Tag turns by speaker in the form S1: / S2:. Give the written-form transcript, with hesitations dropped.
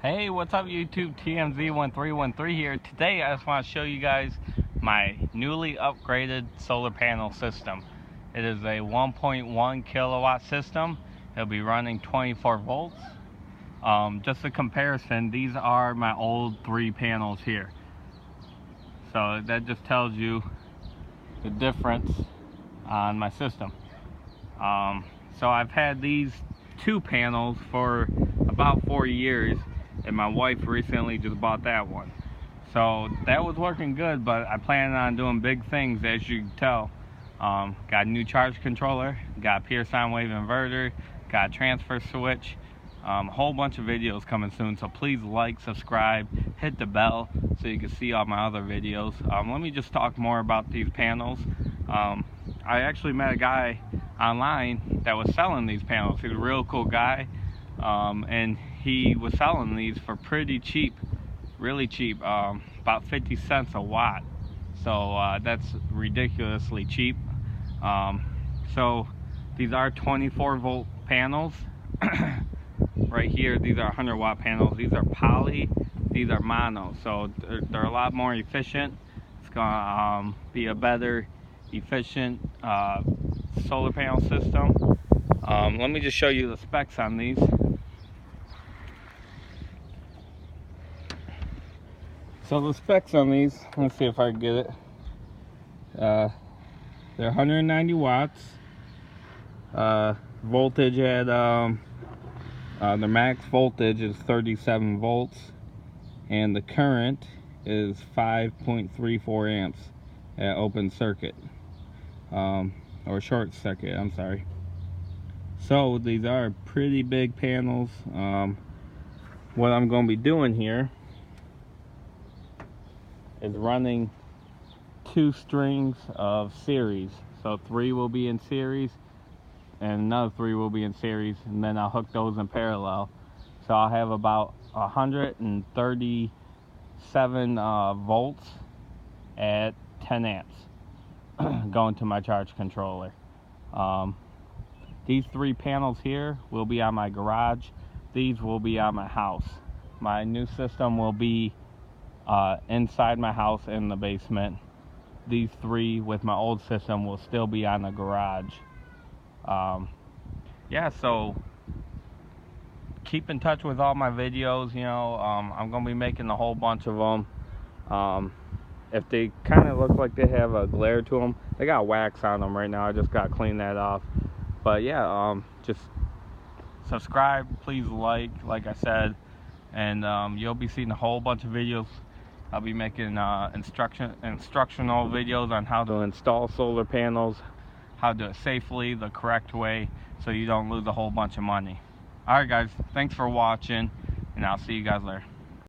S1: Hey, what's up YouTube? TMZ1313 here. Today I just want to show you guys my newly upgraded solar panel system. It is a 1.1 kilowatt system. It'll be running 24 volts. Just a comparison, these are my old 3 panels here. So that just tells you the difference on my system. So I've had these 2 panels for about 4 years. And my wife recently just bought that one. So that was working good, but I plan on doing big things, as you can tell. Got a new charge controller, got a pure sine wave inverter, got a transfer switch, a whole bunch of videos coming soon. So please like, subscribe, hit the bell so you can see all my other videos. Let me just talk more about these panels. I actually met a guy online that was selling these panels. He's a real cool guy. And he was selling these for pretty cheap, really cheap, about 50 cents a watt. So that's ridiculously cheap. So these are 24 volt panels. Right here, these are 100 watt panels. These are poly, these are mono. So they're a lot more efficient. It's gonna be a better, efficient solar panel system. Let me just show you the specs on these. So the specs on these, let's see if I can get it. They're 190 watts. Voltage at the max voltage is 37 volts, and the current is 5.34 amps at open circuit, or short circuit. I'm sorry. So these are pretty big panels. What I'm going to be doing here is running 2 strings of series. So 3 will be in series and another 3 will be in series, and then I'll hook those in parallel. So I'll have about 137 volts at 10 amps going to my charge controller. These 3 panels here will be on my garage. These will be on my house. My new system will be inside my house in the basement. These 3 with my old system will still be on the garage. Yeah, so keep in touch with all my videos. You know, I'm gonna be making a whole bunch of them. If they kind of look like they have a glare to them, they got wax on them right now. I just got to clean that off. But yeah, just subscribe, please like I said, and you'll be seeing a whole bunch of videos. I'll be making instructional videos on how to install solar panels, how to do it safely, the correct way, so you don't lose a whole bunch of money. Alright guys, thanks for watching, and I'll see you guys later.